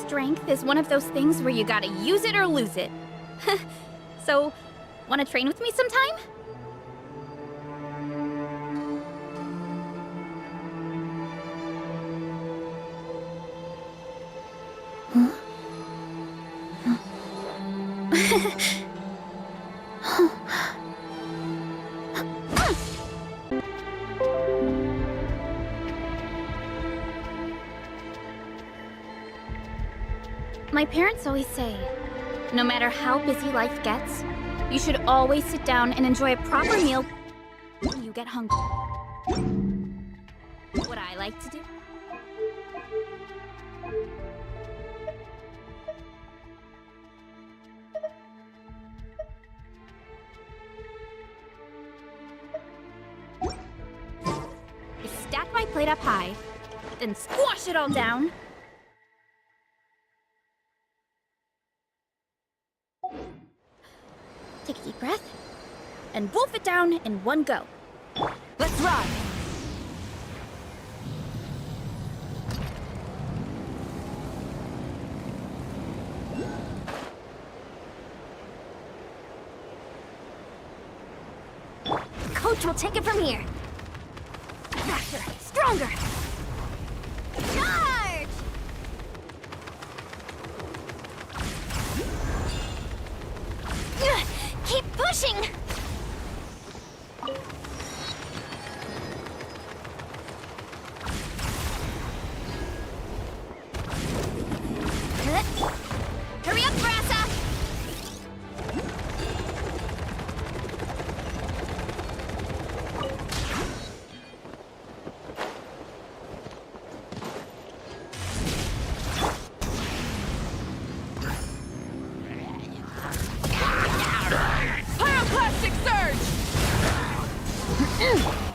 Strength is one of those things where you gotta use it or lose it. So, wanna train with me sometime? My parents always say, no matter how busy life gets, you should always sit down and enjoy a proper meal when you get hungry. What I like to do? Is stack my plate up high, then squash it all down. Take a deep breath, and wolf it down in one go. Let's run! Coach will take it from here. Faster, stronger! Charge! Keep pushing! Hurry up, Brassa!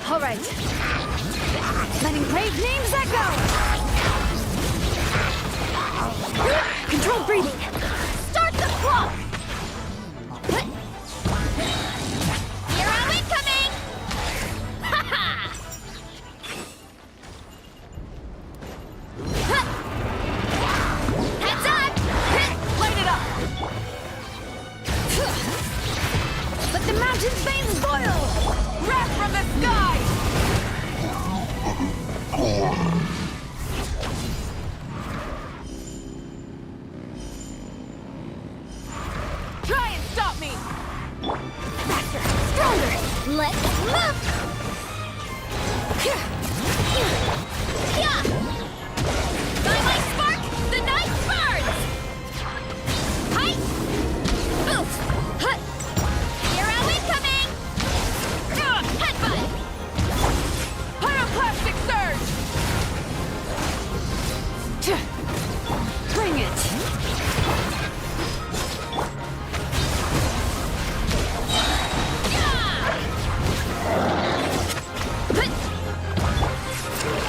All right. Letting brave names echo. Controlled breathing. Start the clock! You're incoming! Ha-ha! Heads up! Light it up! Let the mountain's veins boil! Breath from the sky! Try and stop me! Faster, stronger! Let's move! By my spark, the night burns! Hi! Oof! Hut! Hero incoming! Headbutt! Pyroclastic surge! Bring it!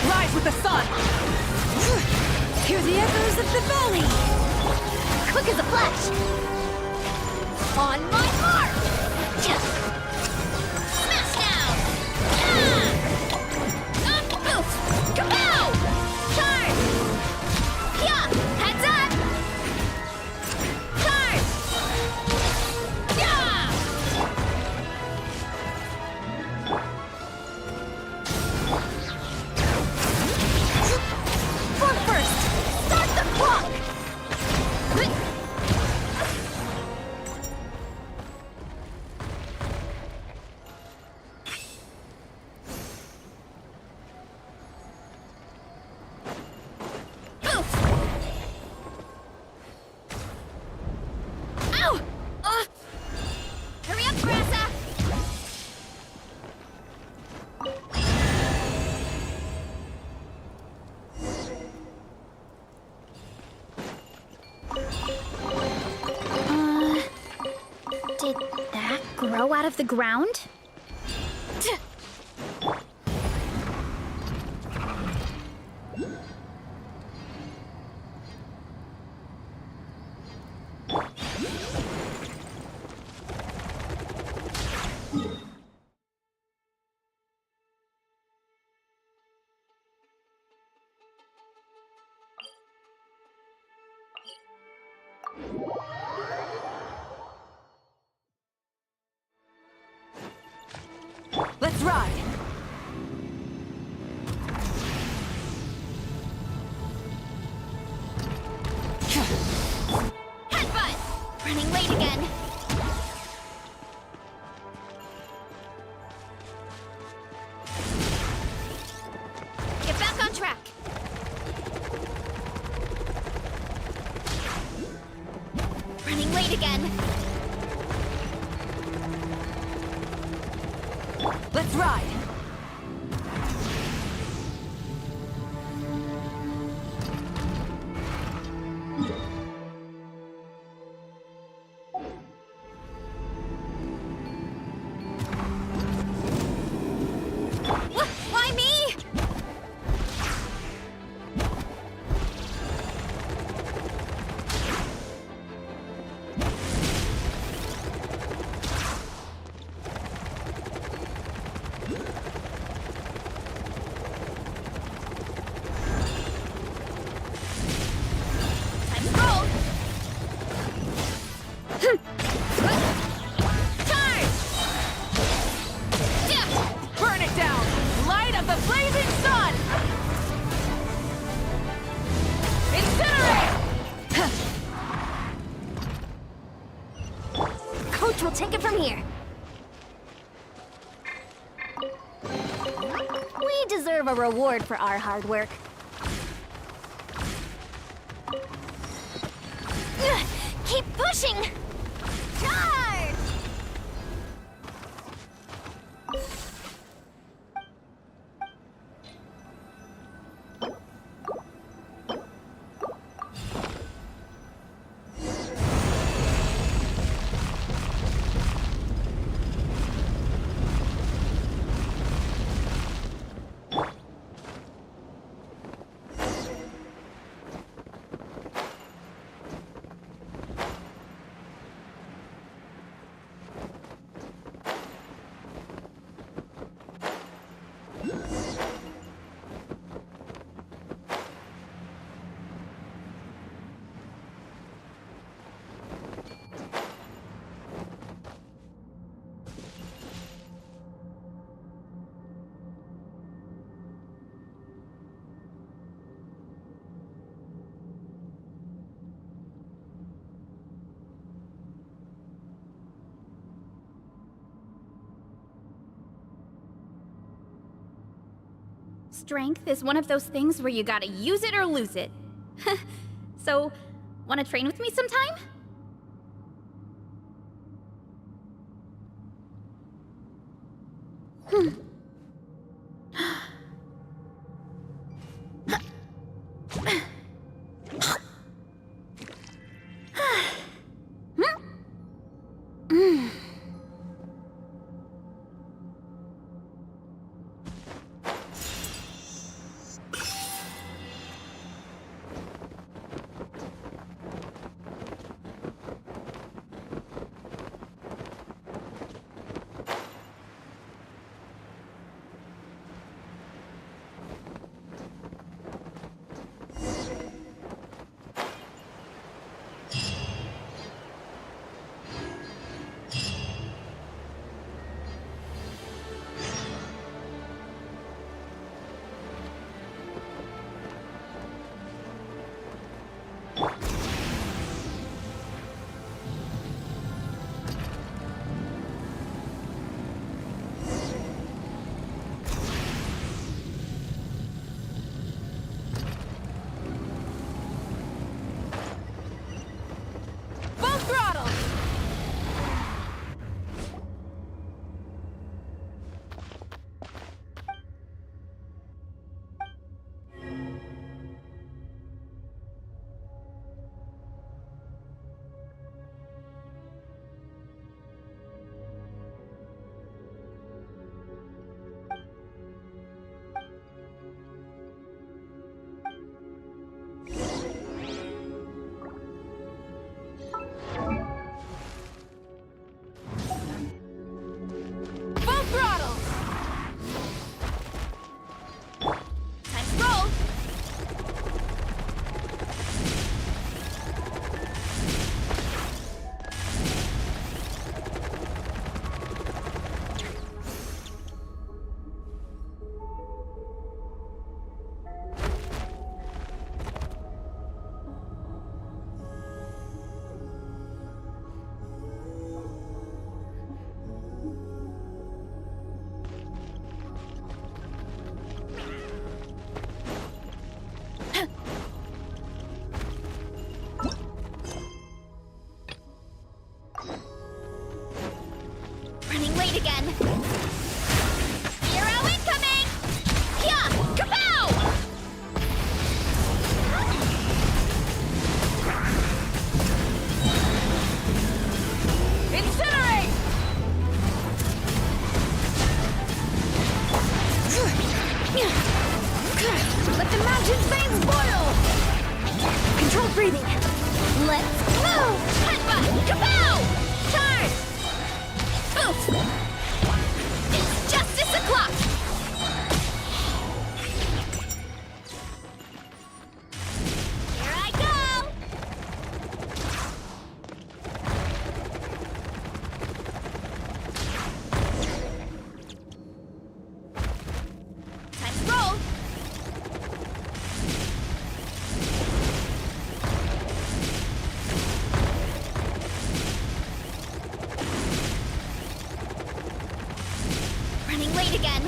Rise with the sun! Did that grow out of the ground? Let's ride! Headbutt! Running late again. Get back on track. Running late again. Let's ride! Why me? Time to roll. Charge! Dip! Burn it down! Light of the blazing sun! Incinerate! Coach will take it from here. We deserve a reward for our hard work. Keep pushing! Charge! Strength is one of those things where you gotta use it or lose it. So, wanna train with me sometime? late again. Hero incoming! Yeah! Kapow! Incinerate! Let the mountain's veins boil! Control breathing. Let's go! Headbutt! Kapow! Charge! Oof! It's justice o'clock! Here I go! Time to roll! Running late again.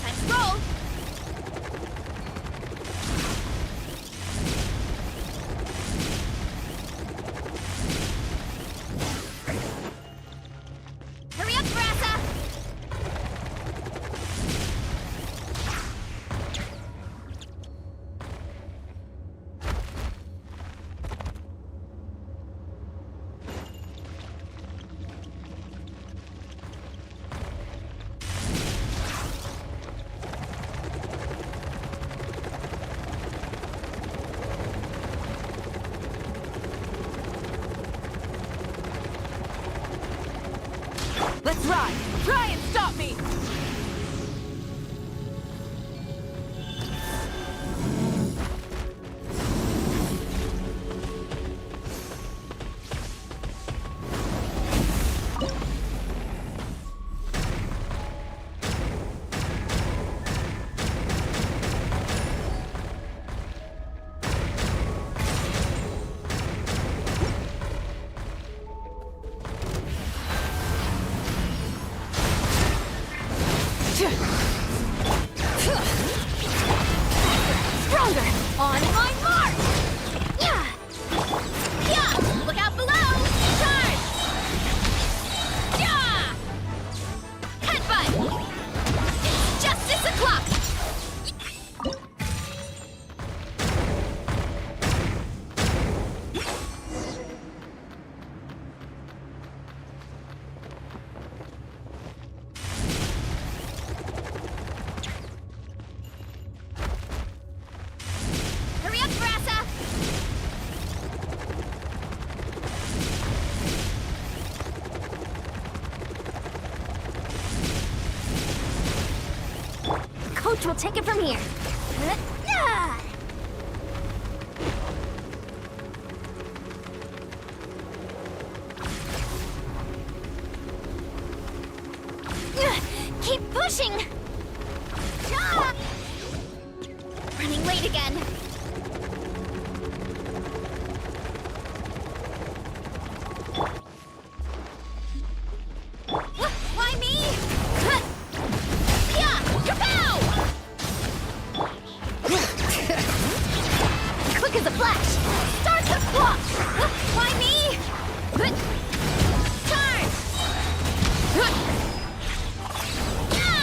Time to roll. Hurry up, Brassa! Let's ride! Try and stop me! Stronger! On my mark! Yeah! Yeah! Look out below! Charge! Yeah! Headbutt! It's justice o'clock! Hurry up, Brassa! Coach will take it from here. Keep pushing! Running late again. Why me? Yeah! Kapow! Quick as a flash! Start the clock! Why me? Charge! Yeah!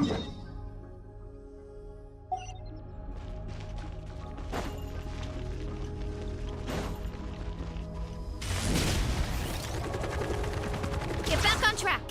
Get back on track.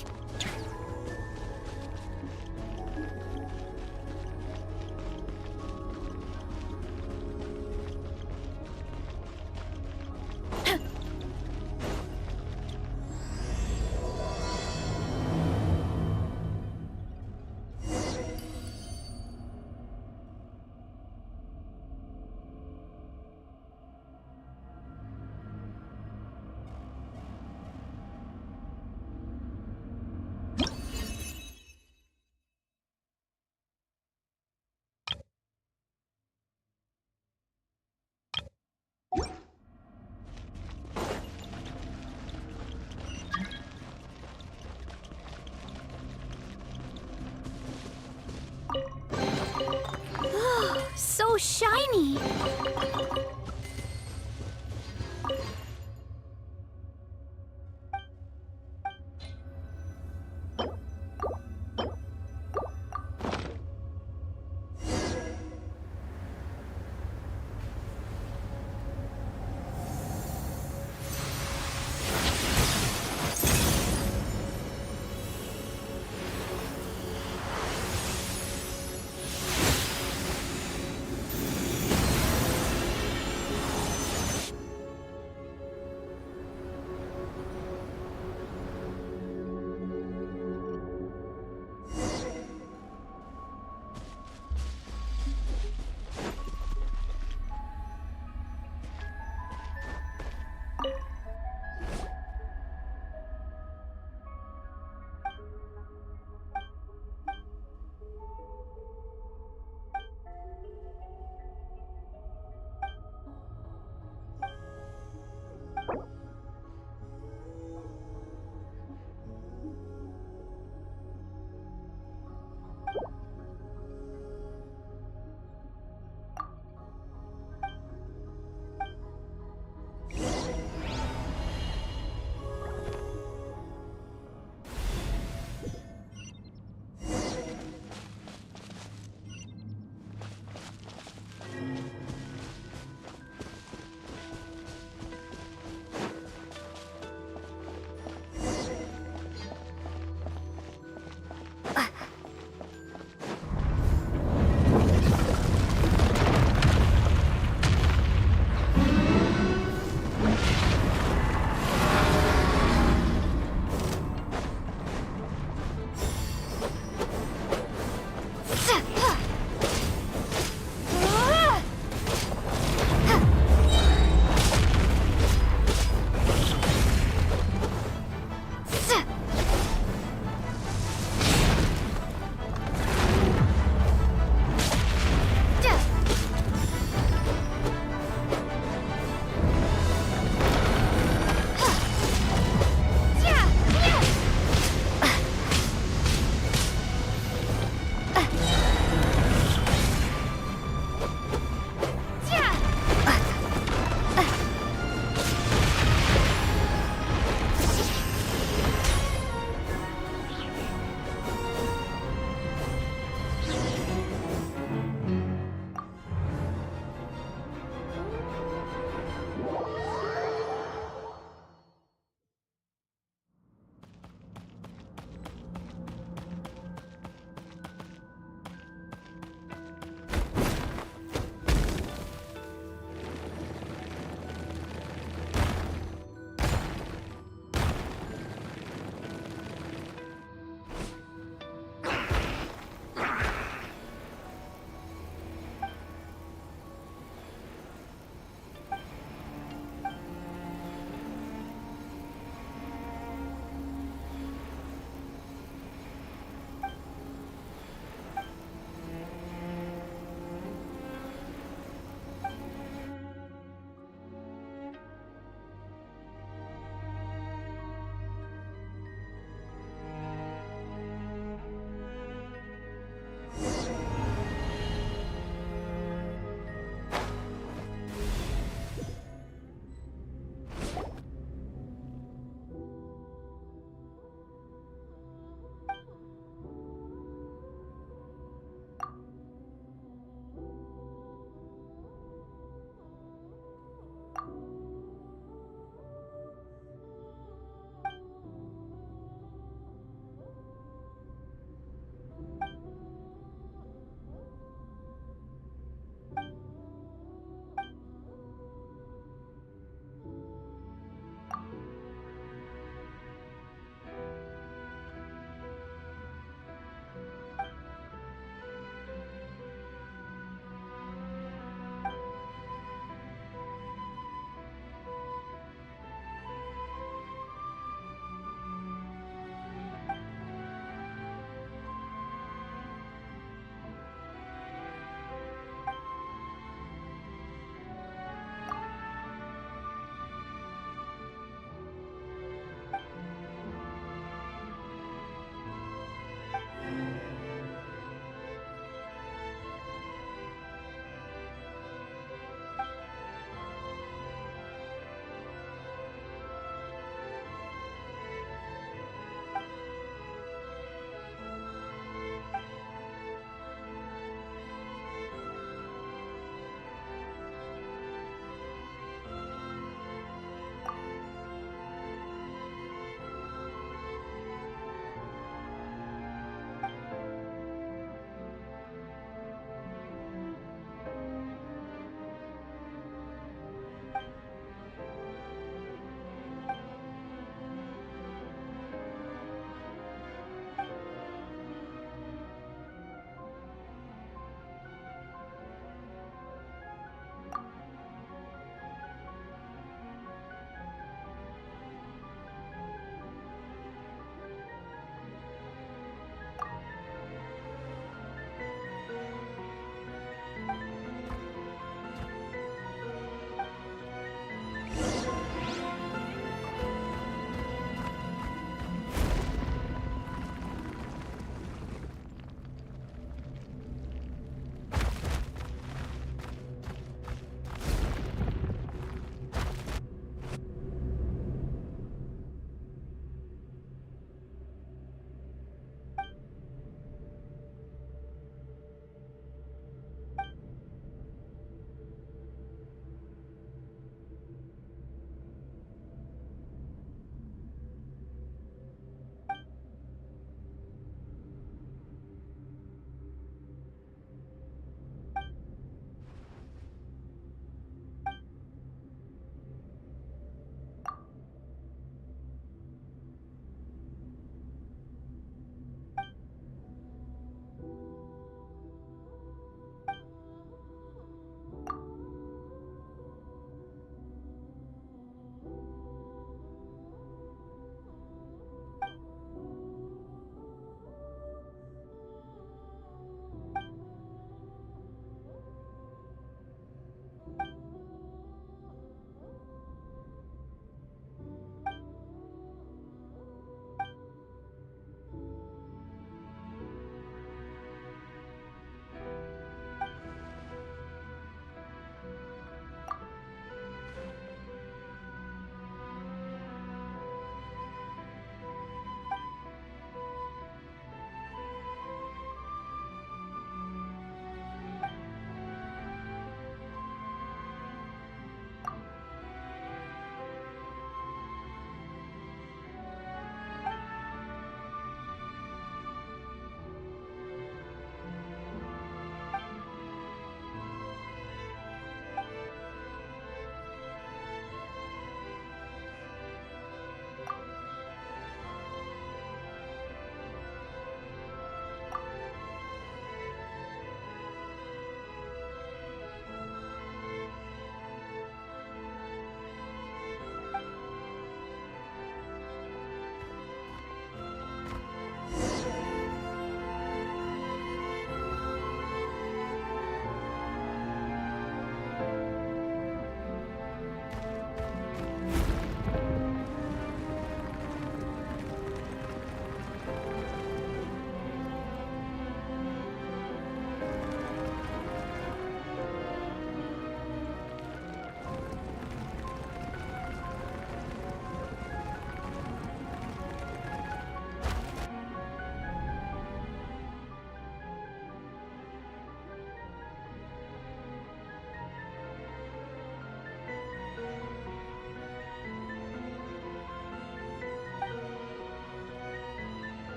So shiny.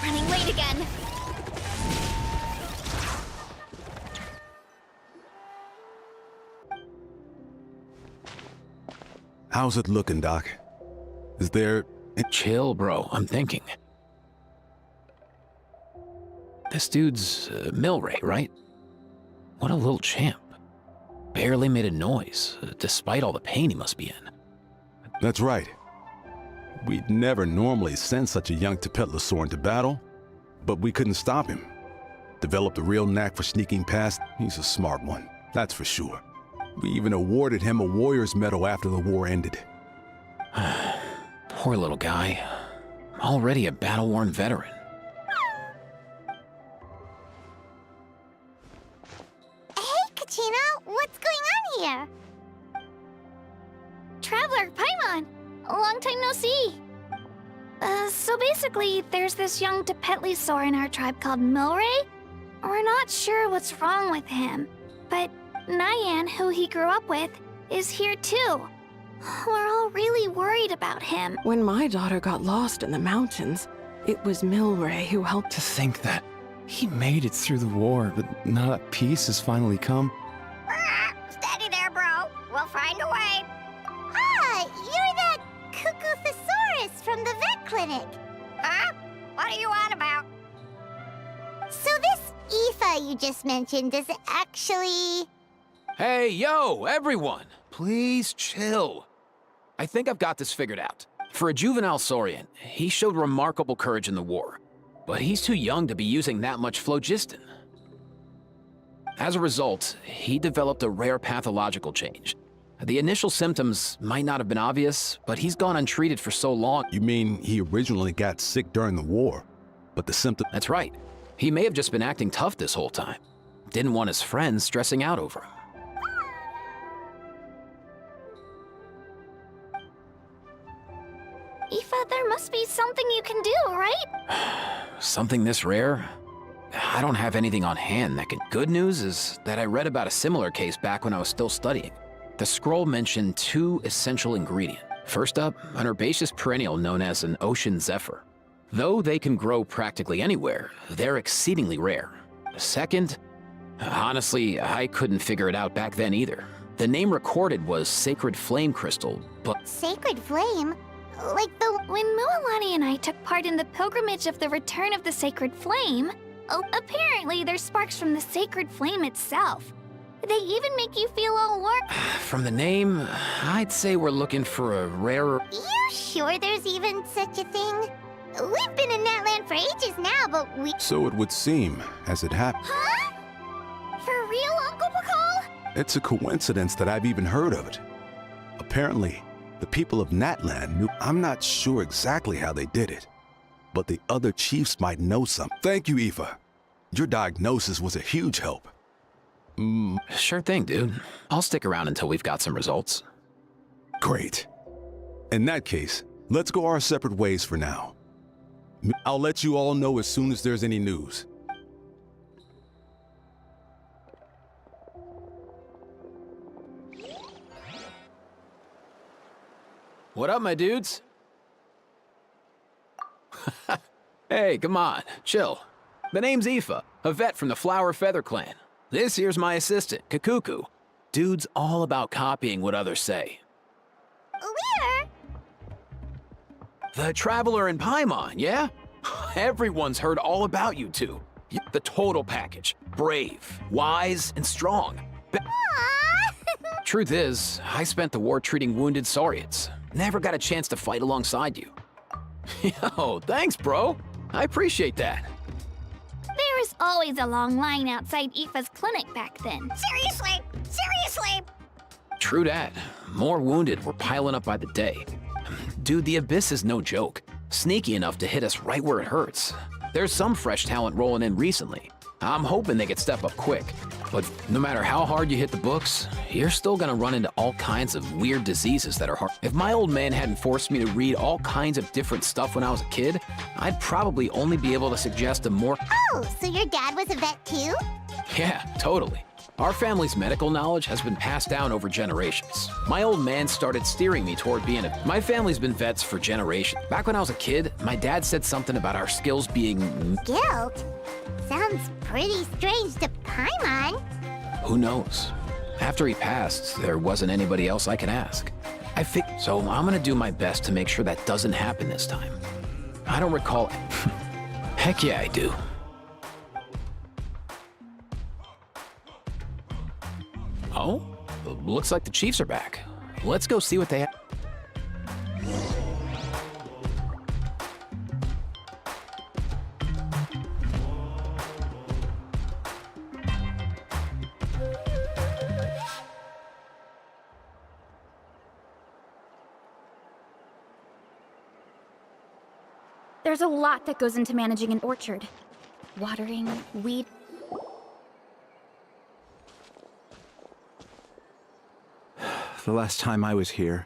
Running late again. How's it looking, Doc? Is there... Chill, bro. I'm thinking. This dude's Milray, right? What a little champ. Barely made a noise, despite all the pain he must be in. That's right. We'd never normally send such a young Tepetlosaur into battle, but we couldn't stop him. Developed a real knack for sneaking past. He's a smart one, that's for sure. We even awarded him a Warrior's Medal after the war ended. Poor little guy. Already a battle-worn veteran. Hey, Kachina, what's going on here? Traveler, Paimon! A long time no see. So basically, there's this young Tepetlosaur in our tribe called Milray. We're not sure what's wrong with him, but Nyan, who he grew up with, is here too. We're all really worried about him. When my daughter got lost in the mountains, it was Milray who helped. To think that he made it through the war, but now that peace has finally come. Steady there, bro. We'll find a way. Ah, you're that cuckoo thesaurus from the vet clinic. Huh? What are you on about? So this Aoife you just mentioned, does it actually... Hey, yo, everyone! Please chill. I think I've got this figured out. For a juvenile Saurian, he showed remarkable courage in the war, but he's too young to be using that much phlogiston. As a result, he developed a rare pathological change. The initial symptoms might not have been obvious, but he's gone untreated for so long. You mean he originally got sick during the war, but the symptom... That's right. He may have just been acting tough this whole time. Didn't want his friends stressing out over him. Aoife, there must be something you can do, right? Something this rare? I don't have anything on hand that can... Good news is that I read about a similar case back when I was still studying. The scroll mentioned 2 essential ingredients. First up, an herbaceous perennial known as an ocean zephyr. Though they can grow practically anywhere, they're exceedingly rare. Second, honestly, I couldn't figure it out back then either. The name recorded was Sacred Flame Crystal, but... Sacred Flame? Like the... When Mualani and I took part in the pilgrimage of the Return of the Sacred Flame, apparently there's sparks from the Sacred Flame itself. They even make you feel all warm. From the name, I'd say we're looking for a rarer... You sure there's even such a thing? We've been in that land for ages now, but we... So it would seem, as it happened. Huh? For real, Uncle Pakal? It's a coincidence that I've even heard of it. Apparently, the people of Natland knew... I'm not sure exactly how they did it, but the other chiefs might know something. Thank you, Aoife. Your diagnosis was a huge help. Sure thing, dude. I'll stick around until we've got some results. Great. In that case, let's go our separate ways for now. I'll let you all know as soon as there's any news. What up, my dudes? Hey, come on, chill. The name's Aoife, a vet from the Flower Feather Clan. This here's my assistant, Kakuku. Dude's all about copying what others say. Where? The Traveler in Paimon, yeah? Everyone's heard all about you two. The total package. Brave, wise, and strong. Aww. Truth is, I spent the war treating wounded Saurians. Never got a chance to fight alongside you. Yo, thanks, bro. I appreciate that. There was always a long line outside Aoife's clinic back then. Seriously? Seriously? True that. More wounded were piling up by the day. Dude, the Abyss is no joke. Sneaky enough to hit us right where it hurts. There's some fresh talent rolling in recently. I'm hoping they could step up quick. But no matter how hard you hit the books, you're still gonna run into all kinds of weird diseases that are hard. If my old man hadn't forced me to read all kinds of different stuff when I was a kid, I'd probably only be able to suggest a more... Oh, so your dad was a vet too? Yeah, totally. Our family's medical knowledge has been passed down over generations. My old man started steering me toward being a... My family's been vets for generations. Back when I was a kid, my dad said something about our skills being... Guilt? Sounds pretty strange to Paimon. Who knows? After he passed, there wasn't anybody else I could ask. So I'm gonna do my best to make sure that doesn't happen this time. I don't recall... Heck yeah, I do. Oh? Looks like the Chiefs are back. Let's go see what they have. There's a lot that goes into managing an orchard. Watering, weed... The last time I was here,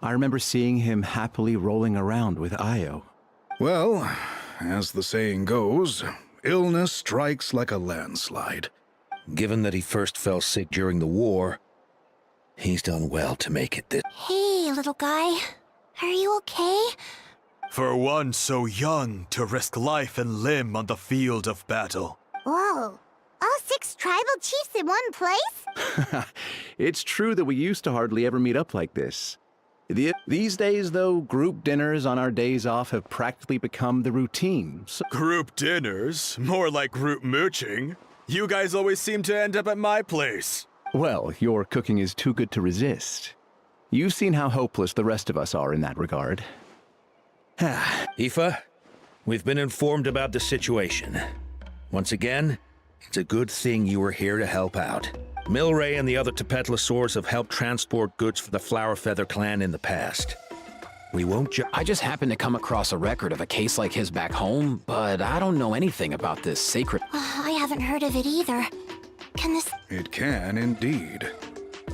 I remember seeing him happily rolling around with Io. Well, as the saying goes, illness strikes like a landslide. Given that he first fell sick during the war, he's done well to make it this. Hey, little guy. Are you okay? For one so young to risk life and limb on the field of battle. Whoa. All 6 tribal chiefs in one place? It's true that we used to hardly ever meet up like this. These days, though, group dinners on our days off have practically become the routine. Group dinners? More like group mooching. You guys always seem to end up at my place. Well, your cooking is too good to resist. You've seen how hopeless the rest of us are in that regard. Aoife, we've been informed about the situation. Once again, it's a good thing you were here to help out. Milray and the other Tepetlosaurs have helped transport goods for the Flower Feather clan in the past. We won't I just happened to come across a record of a case like his back home, but I don't know anything about this sacred... I haven't heard of it either. Can this... It can indeed.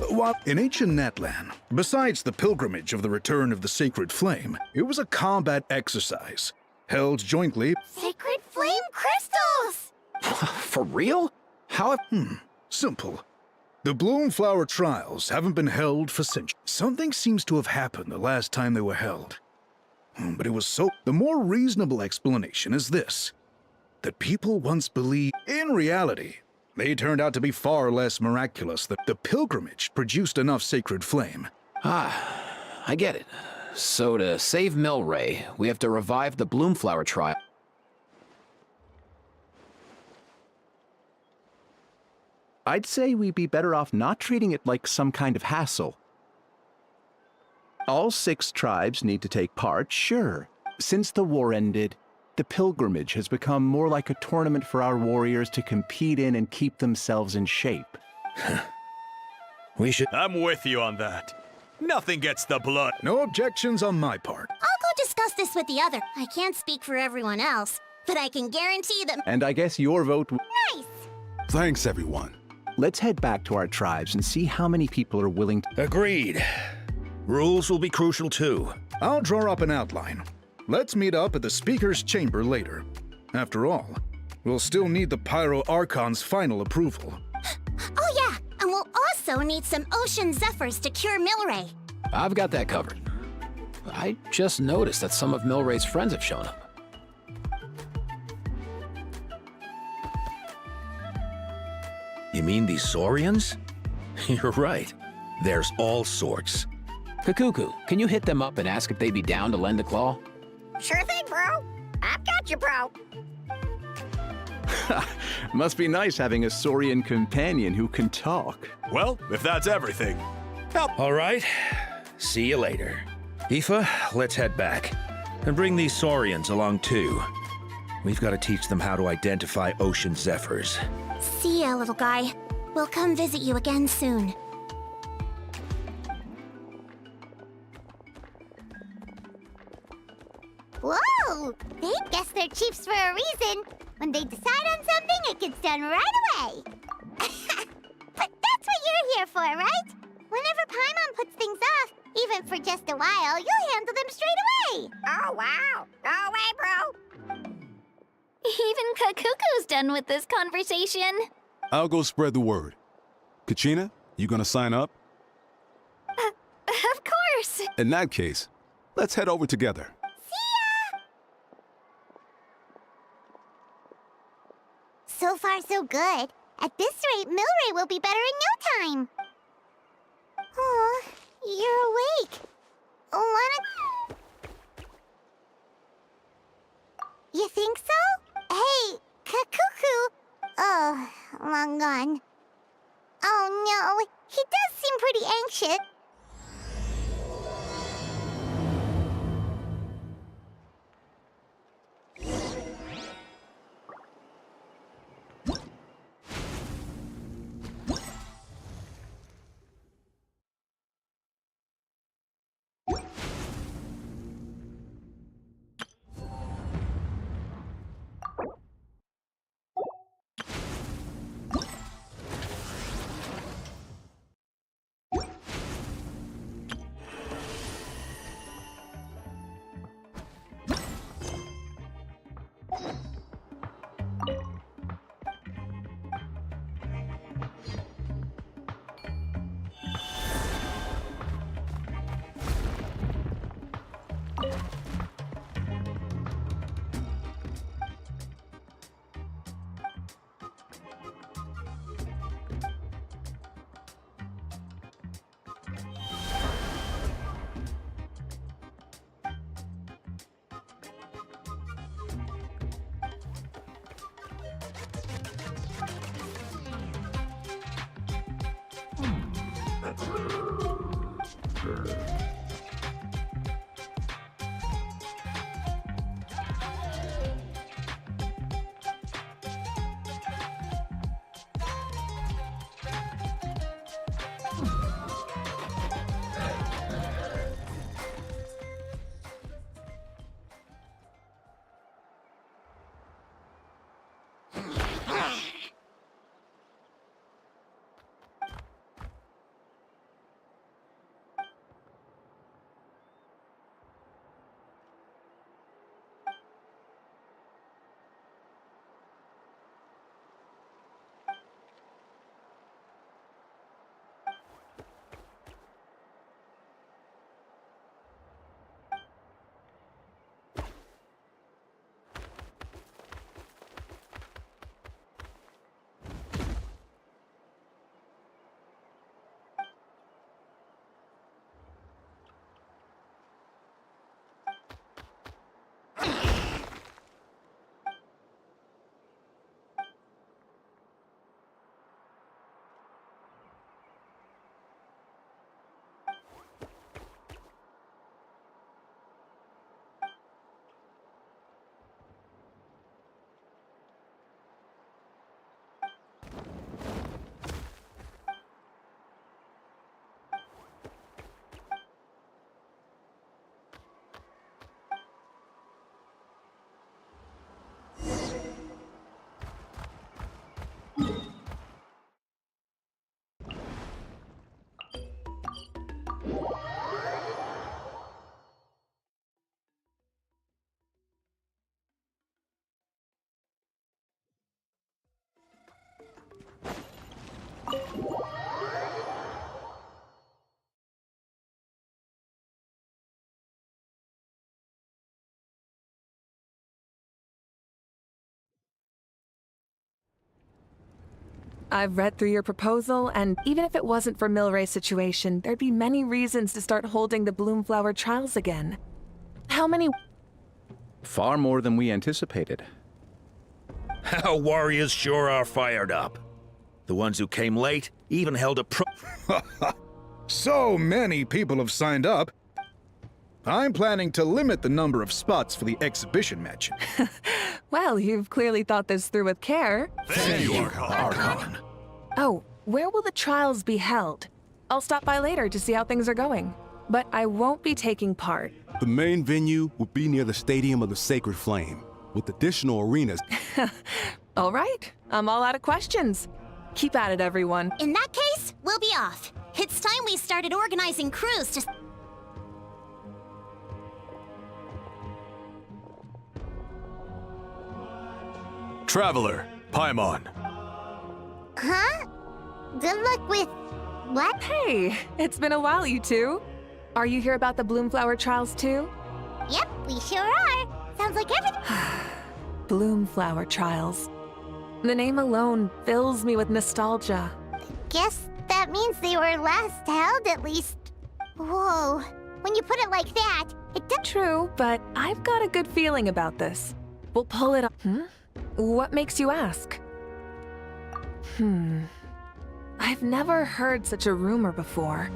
While in ancient Natlan, besides the pilgrimage of the return of the sacred flame, it was a combat exercise, held jointly... Sacred flame crystals! For real? How... Simple. The Bloomflower trials haven't been held for centuries. Something seems to have happened the last time they were held. But it was so... The more reasonable explanation is this. That people once believed... In reality, they turned out to be far less miraculous. That the pilgrimage produced enough sacred flame. I get it. So to save Milray, we have to revive the Bloomflower trial. I'd say we'd be better off not treating it like some kind of hassle. All 6 tribes need to take part, sure. Since the war ended, the pilgrimage has become more like a tournament for our warriors to compete in and keep themselves in shape. We should... I'm with you on that. Nothing gets the blood. No objections on my part. I'll go discuss this with the other. I can't speak for everyone else, but I can guarantee that... And I guess your vote... Nice! Thanks, everyone. Let's head back to our tribes and see how many people are willing to... Agreed. Rules will be crucial too. I'll draw up an outline. Let's meet up at the Speaker's Chamber later. After all, we'll still need the Pyro Archon's final approval. Oh yeah, and we'll also need some Ocean Zephyrs to cure Milray. I've got that covered. I just noticed that some of Milray's friends have shown up. You mean these Saurians? You're right. There's all sorts. Kakuku, can you hit them up and ask if they'd be down to lend a claw? Sure thing, bro. I've got you, bro. Must be nice having a Saurian companion who can talk. Well, if that's everything. All right. See you later. Aoife, let's head back. And bring these Saurians along too. We've got to teach them how to identify Ocean Zephyrs. See ya, little guy. We'll come visit you again soon. Whoa! They guess they're chiefs for a reason. When they decide on something, it gets done right away. sure, right? Whenever Paimon puts things off, even for just a while, you'll handle them straight away. Oh, wow. Go away, bro. Even Kakuku's done with this conversation. I'll go spread the word. Kachina, you gonna sign up? Of course. In that case, let's head over together. See ya! So far, so good. At this rate, Milray will be better in no time. Oh, you're awake. Wanna... You think so? Hey, Kakuku. Oh, long gone. Oh no, he does seem pretty anxious. I've read through your proposal, and even if it wasn't for Milray's situation, there'd be many reasons to start holding the Bloomflower trials again. How many? Far more than we anticipated. Our warriors sure are fired up. The ones who came late even held a So many people have signed up. I'm planning to limit the number of spots for the exhibition match. Well, you've clearly thought this through with care. Thank you, Archon. Oh, where will the trials be held? I'll stop by later to see how things are going. But I won't be taking part. The main venue will be near the Stadium of the Sacred Flame, with additional arenas. All right, I'm all out of questions. Keep at it, everyone. In that case, we'll we'll be off. It's time we started organizing crews to... Traveler, Paimon. Huh? Good luck with... what? Hey, it's been a while, you two. Are you here about the Bloomflower trials too? Yep, we sure are. Sounds like everything... Bloomflower trials. The name alone fills me with nostalgia. Guess that means they were last held at least... Whoa. When you put it like that, it does... True, but I've got a good feeling about this. We'll pull it up. What makes you ask? I've never heard such a rumor before.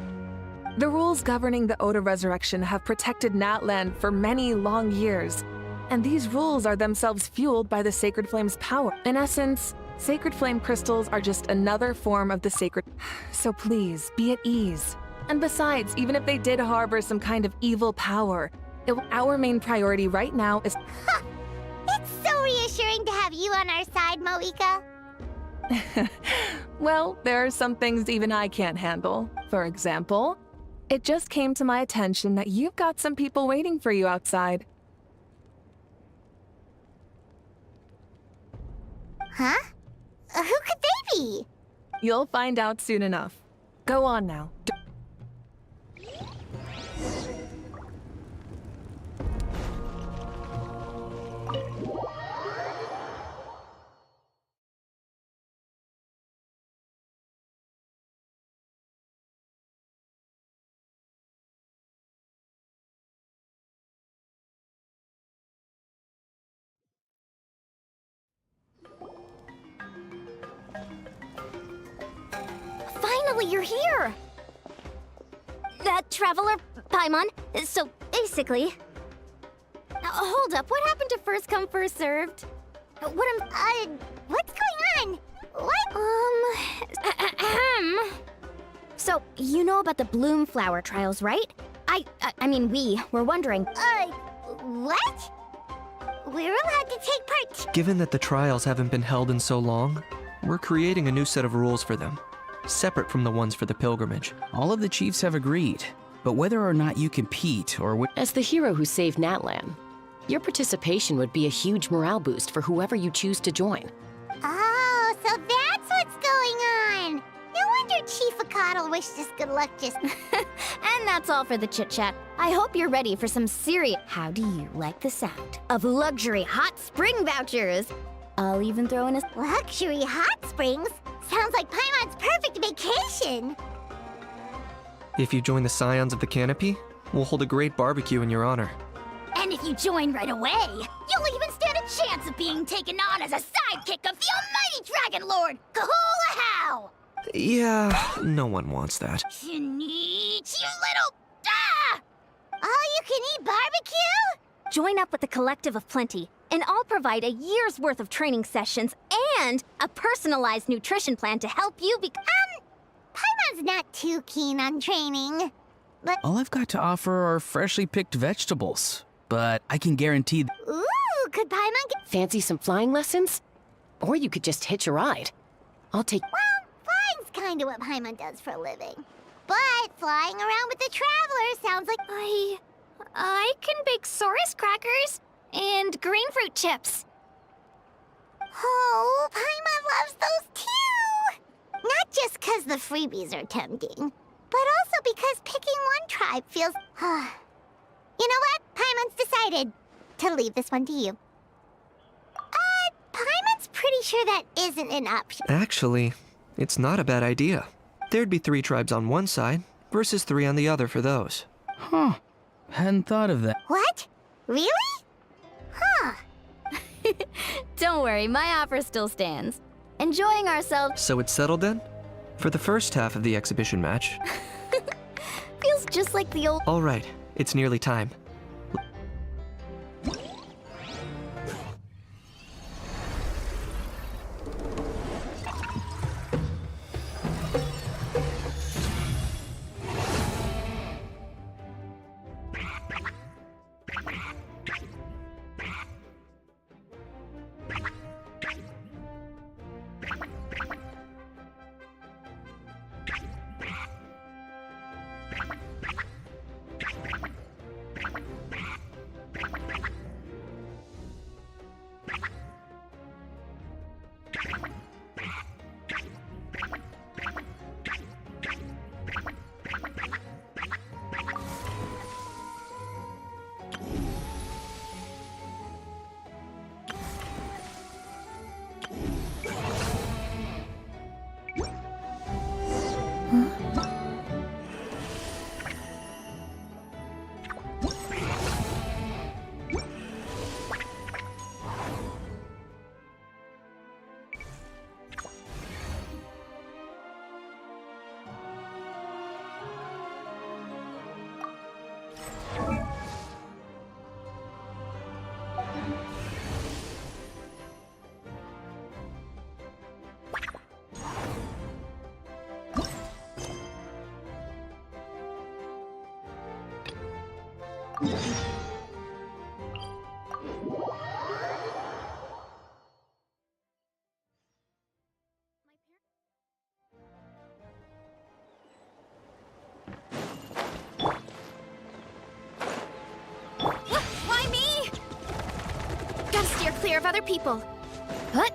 The rules governing the Oda Resurrection have protected Natland for many long years, and these rules are themselves fueled by the Sacred Flame's power. In essence, Sacred Flame crystals are just another form of the sacred... So please, be at ease. And besides, even if they did harbor some kind of evil power, our main priority right now is... It's so reassuring to have you on our side, Moika. Well, there are some things even I can't handle. For example, it just came to my attention that you've got some people waiting for you outside. Huh? Who could they be? You'll find out soon enough. Go on now. Finally, you're here! That Traveler, Paimon, so basically... hold up, what happened to first come, first served? What's going on? What? So, you know about the Bloomflower trials, right? I mean, we were wondering... What? We're allowed to take part... Given that the trials haven't been held in so long, we're creating a new set of rules for them, separate from the ones for the pilgrimage. All of the chiefs have agreed, but whether or not you compete or... As the hero who saved Natlan, your participation would be a huge morale boost for whoever you choose to join. Oh, so that's what's going on! No wonder Chief Akatl wished us good luck just... And that's all for the chit-chat. I hope you're ready for some serious... How do you like the sound of luxury hot spring vouchers? I'll even throw in a... Luxury hot springs? Sounds like Paimon's perfect vacation! If you join the Scions of the Canopy, we'll hold a great barbecue in your honor. And if you join right away, you'll even stand a chance of being taken on as a sidekick of the almighty Dragon Lord, Kahula! Yeah, no one wants that. You little... Ah! All-you-can-eat barbecue? Join up with the Collective of Plenty, and I'll provide a year's worth of training sessions and a personalized nutrition plan to help you become... Paimon's not too keen on training, but... All I've got to offer are freshly picked vegetables, but I can guarantee... Ooh, could Paimon get... Fancy some flying lessons? Or you could just hitch a ride. I'll take... Well, flying's kinda what Paimon does for a living. But flying around with the Traveler sounds like... I can bake Saurus crackers and green fruit chips. Oh, Paimon loves those too! Not just 'cause the freebies are tempting, but also because picking one tribe feels... You know what? Paimon's decided to leave this one to you. Paimon's pretty sure that isn't an option. Actually, it's not a bad idea. There'd be 3 tribes on one side versus 3 on the other for those. Huh. Hadn't thought of that. What? Really? Huh. Don't worry, my offer still stands. Enjoying ourselves So it's settled then? For the first half of the exhibition match. feels just like the old... All right, it's nearly time. Why me? Gotta steer clear of other people. What?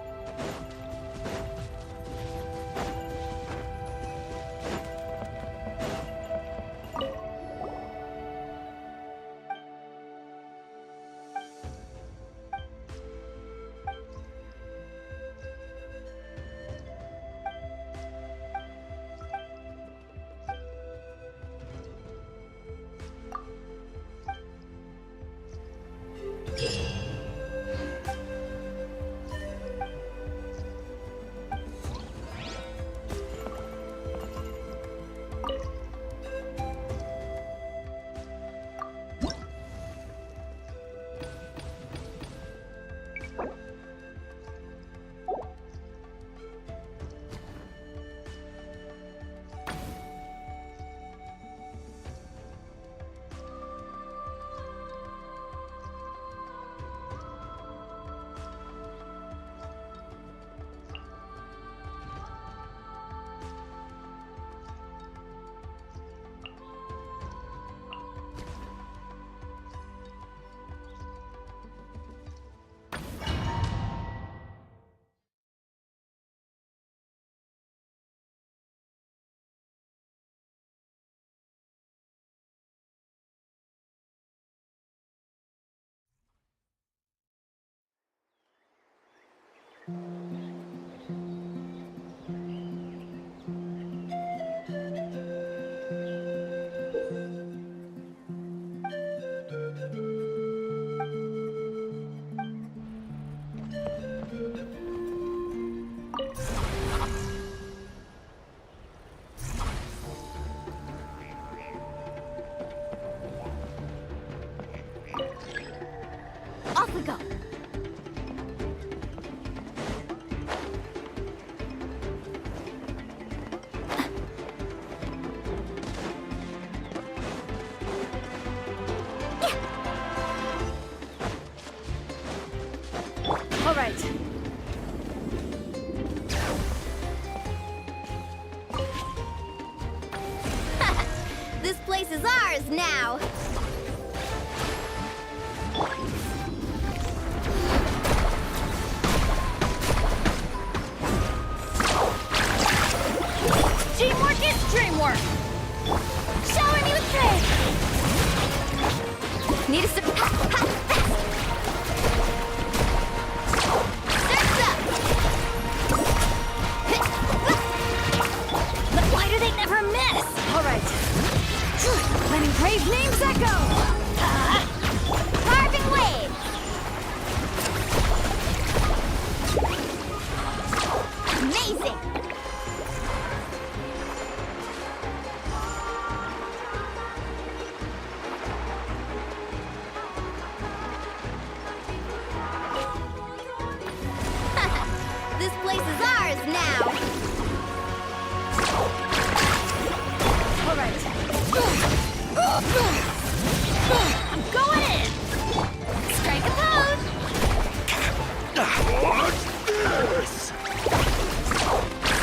Off we go. All right. This place is ours now. Teamwork is dreamwork. Shower me with praise. Need a sip. But why do they never miss? All right. Letting brave names echo. Carving waves. Amazing. This place is ours now. All right. I'm going in. Strike a pose. What's this?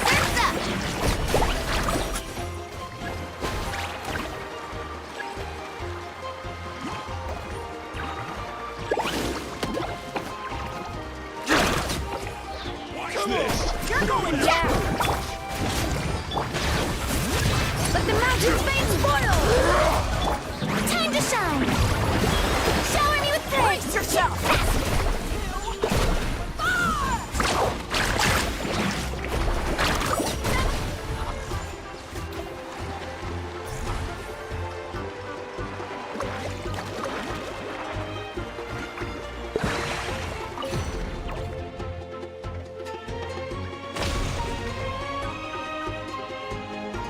Surf's up. Time to shine! Shower me with praise! Brace yourself!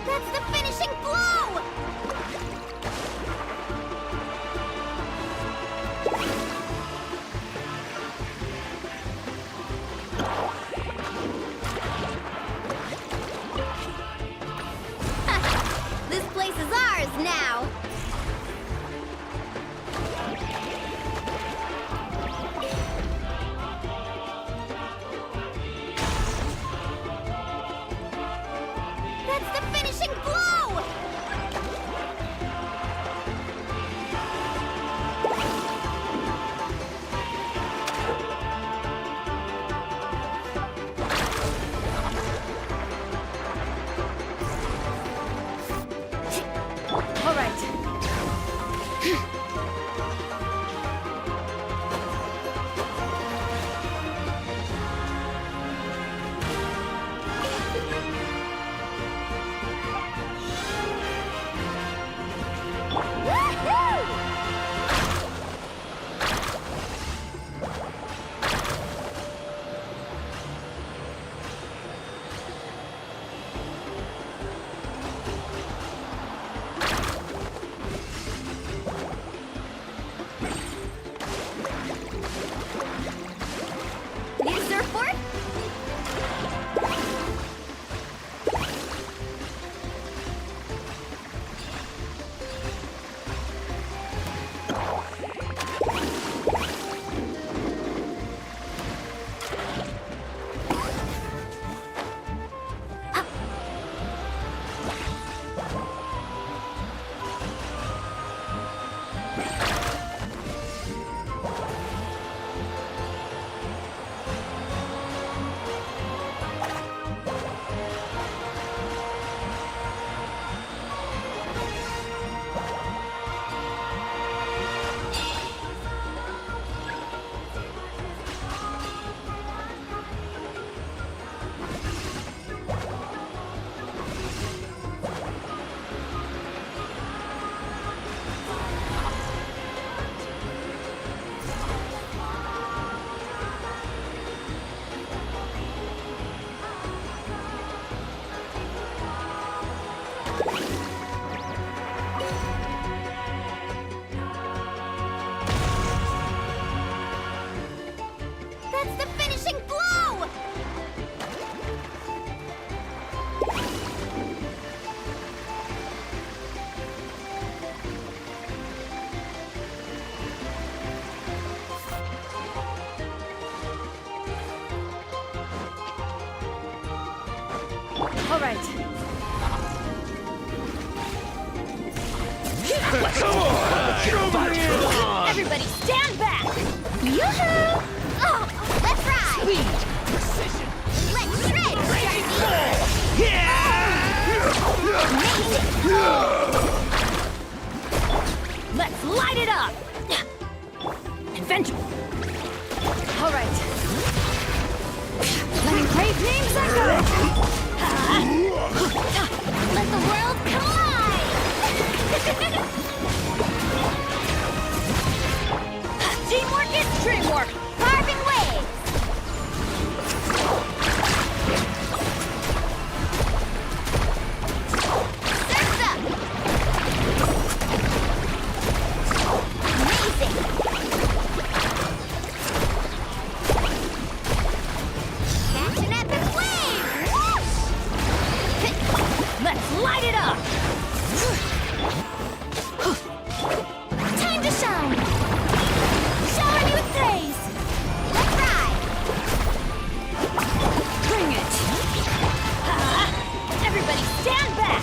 That's the finishing blow! This place is ours now! That's the finishing blow! All right. Need a surfboard? That's the finishing blow! All right. Everybody stand back! Yoo-hoo! Oh, let's ride! Speed! Precision! Let's shred! Amazing! Let's light it up! Adventure! All right. Letting great names echo! Let the world collide! Teamwork is dreamwork! Carving waves! Surf's up! Amazing! Catch an epic wave! Whoosh! Let's light it up! Time to shine! Shower me with praise! Let's ride! Bring it! Everybody stand back!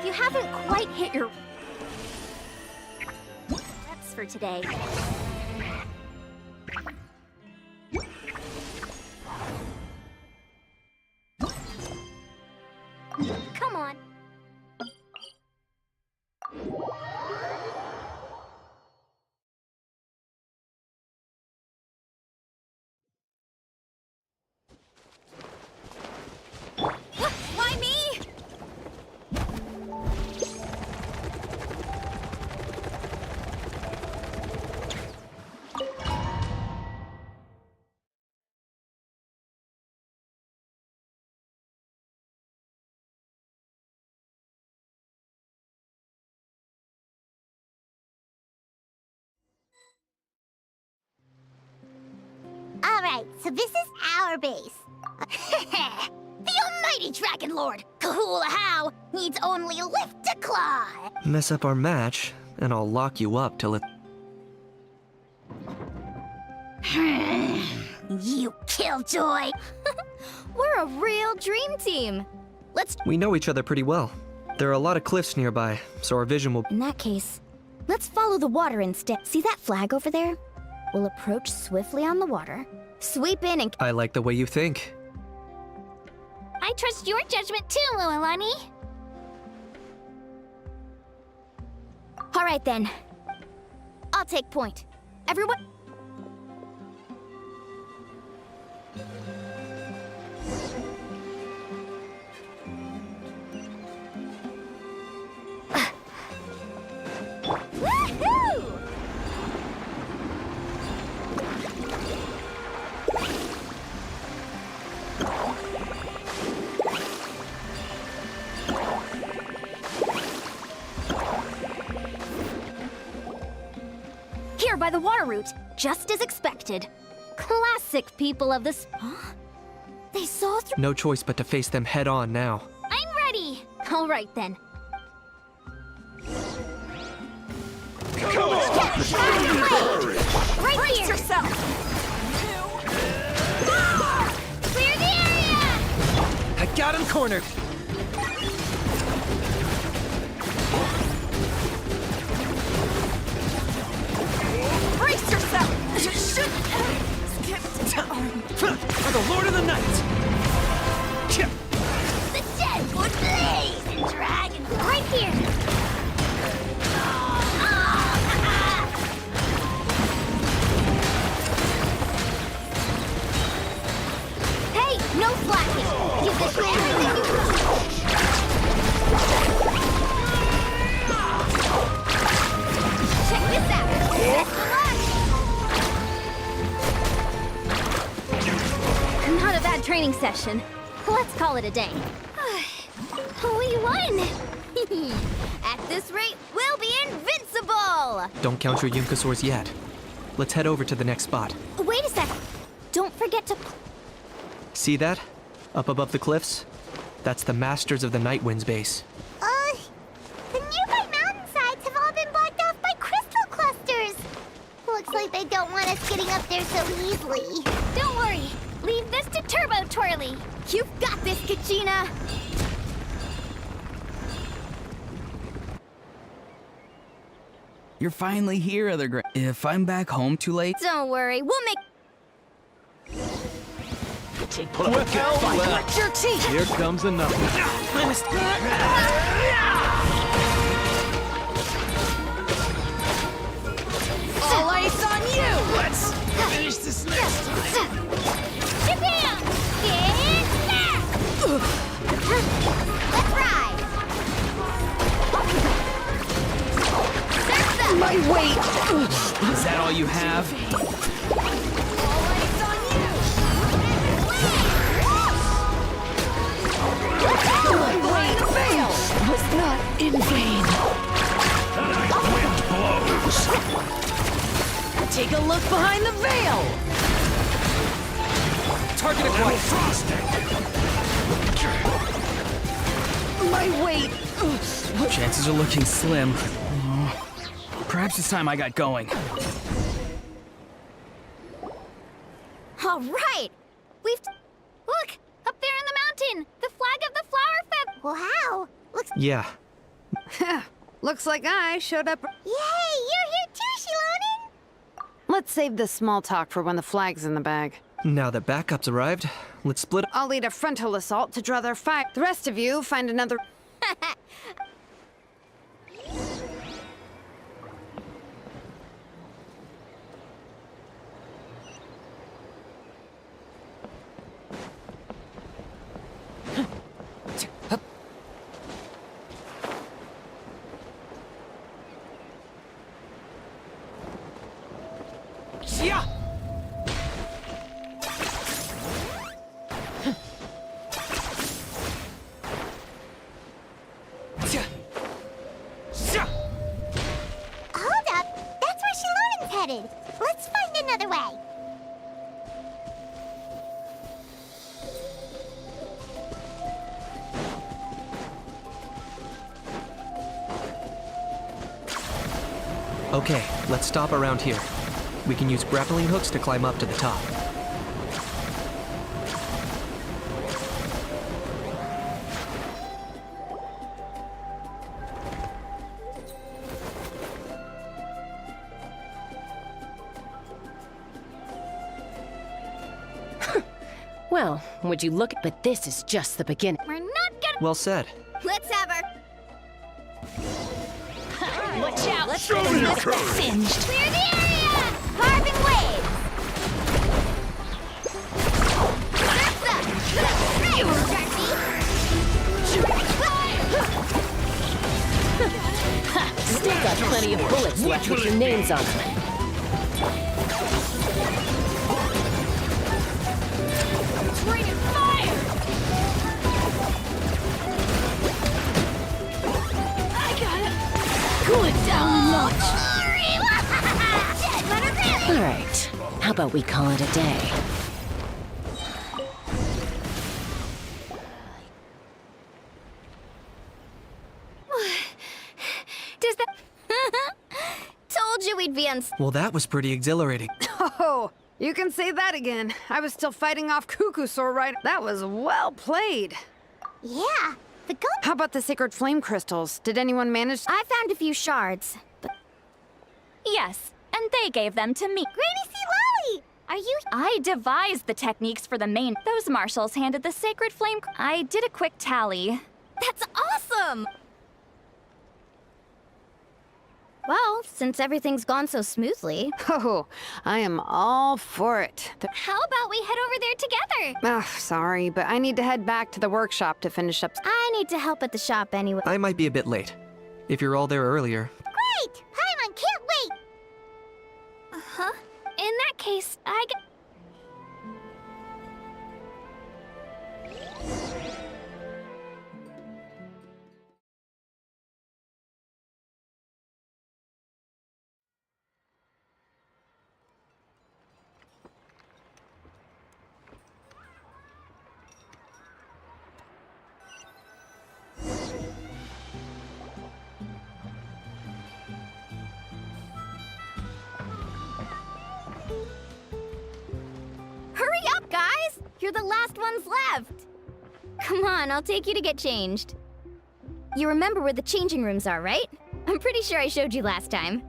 You haven't quite hit your reps for today. Come on. Why me? Alright, so this is our base. The almighty Dragon Lord, Kahula How, needs only lift to claw. Mess up our match, and I'll lock you up till it... You killjoy! We're a real dream team. Let's... We know each other pretty well. There are a lot of cliffs nearby, so our vision will... In that case, let's follow the water instead. See that flag over there? We'll approach swiftly on the water, sweep in and... I like the way you think. I trust your judgment too, Lualani. All right then. I'll take point. Everyone... Woohoo! Here by the water route, just as expected. Classic people of this... Huh? They saw through... No choice but to face them head on now. I'm ready. All right then. Right Brace here. yourself! Clear the area. I got him cornered. Brace yourself! Skip down! For the Lord of the Night! The dead would blaze in Dragon Right here. Hey, no flashing! Give this man everything you can. Check this out! Best of luck! Not a bad training session. Let's call it a day. We won. At this rate, we'll be invincible! Impossible! Don't count your Yunkasaurs yet. Let's head over to the next spot. Wait a sec. Don't forget to... See that? Up above the cliffs? That's the Masters of the Night Wind's base. The nearby mountainsides have all been blocked off by crystal clusters. Looks like they don't want us getting up there so easily. Don't worry. Leave this to Turbo Twirly. You've got this, Kachina! You're finally here, other If I'm back home too late... Don't worry, we'll make... What's your teeth? Here comes another. All ice on you! Let's finish this next time. Japan! Get back! Let's ride. My weight! Is that all you have? All ice on you! My weight was not in vain. Wind blows. Take a look behind the veil. Target acquired. My weight. Chances are looking slim. Perhaps it's time I got going. All right! We've... Look! Up there in the mountain! The flag of the flower feather! Wow. Looks... Yeah. Looks like I showed up. Yay, you're here too, Shilonen! Let's save the small talk for when the flag's in the bag. Now that backup's arrived, let's split. I'll lead a frontal assault to draw their fire. The rest of you find another... Hold up, that's where Shilonen's headed. Let's find another way. Okay, let's stop around here. We can use grappling hooks to climb up to the top. Well, would you look? But this is just the beginning. We're not gonna... Well said. Let's have her! Watch out! Let's get this singed! Clear the area! Carving waves! You Still got plenty of bullets left with your names on them. Bringing fire! I got it! Cool it down a notch. Let her rip! All right, how about we call it a day? Does that... Told you we'd be Well, that was pretty exhilarating. Oh, you can say that again. I was still fighting off Cuckoosaur right... That was well played. Yeah, the goat... How about the sacred flame crystals? Did anyone manage... I found a few shards, but... Yes, and they gave them to me. Granny C. Lolly! Are you... I devised the techniques for the main. Those marshals handed the sacred flame. I did a quick tally. That's awesome! Well, since everything's gone so smoothly... Oh, I am all for it. How about we head over there together? Ugh, sorry, but I need to head back to the workshop to finish up... I need to help at the shop anyway. I might be a bit late. If you're all there earlier. Great! Paimon can't wait! Uh-huh. In that case, I... You're the last ones left! Come on, I'll take you to get changed. You remember where the changing rooms are, right? I'm pretty sure I showed you last time.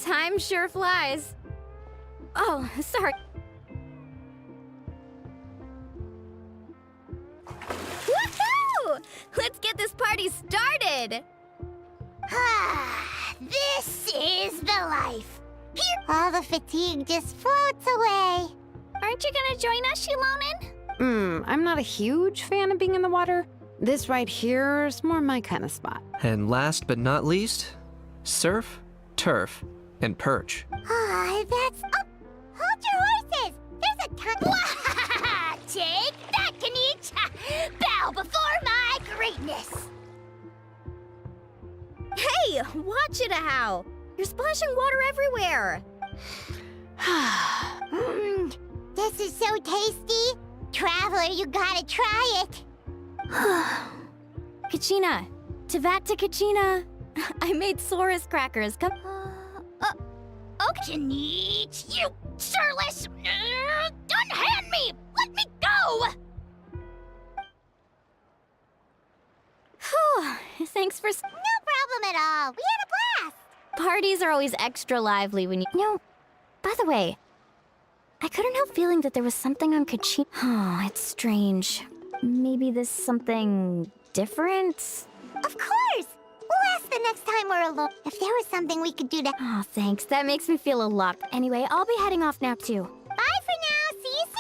Time sure flies. Oh, sorry. Woohoo! Let's get this party started! This is the life. Here, all the fatigue just floats away. Aren't you gonna join us, Shilonen? I'm not a huge fan of being in the water. This right here is more my kind of spot. And last but not least, surf, turf, and perch. That's... Oh, hold your horses! There's a ton... Take that, Kanich! Bow before my greatness! Hey, watch it, How! You're splashing water everywhere! This is so tasty! Traveler, you gotta try it! Kachina! Tavata Kachina! I made Saurus crackers, come... Okay. Kanich, you surless... unhand me! Let me go! Thanks for... No problem at all. We had a blast! Parties are always extra lively when you... No, by the way, I couldn't help feeling that there was something on Kachina. Oh, it's strange. Maybe this something different? Of course! We'll ask the next time we're alone if there was something we could do to... Oh, thanks. That makes me feel a lot. Anyway, I'll be heading off now, too. Bye for now. See you soon!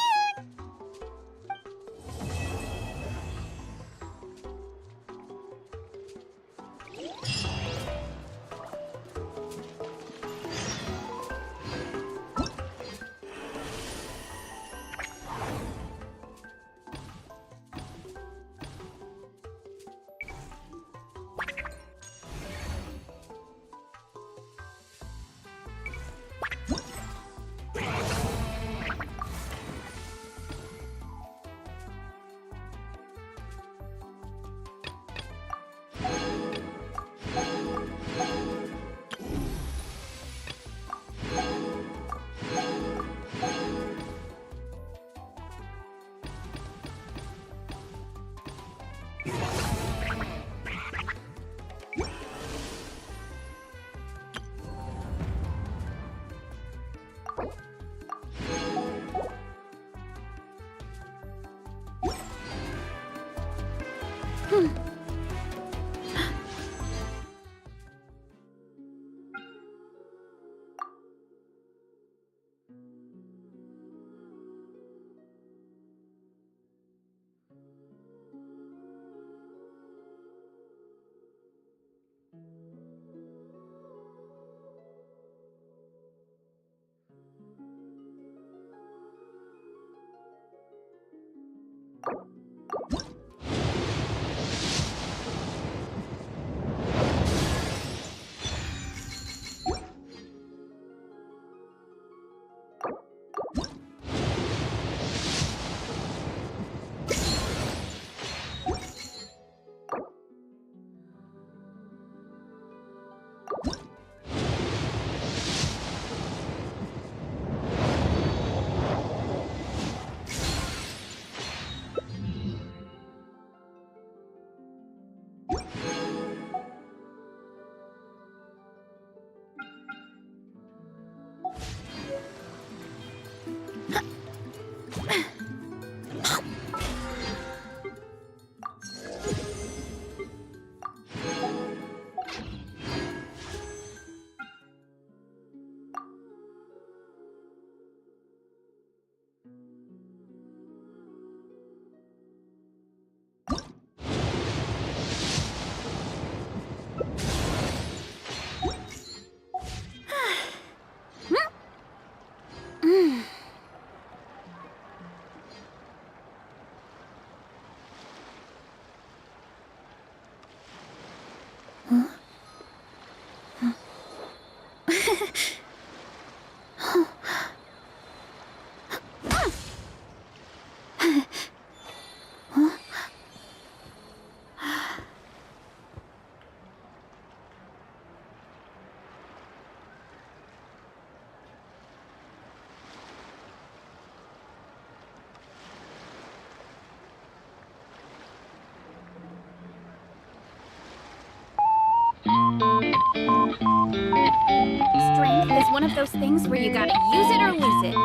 Strength is one of those things where you gotta use it or lose it.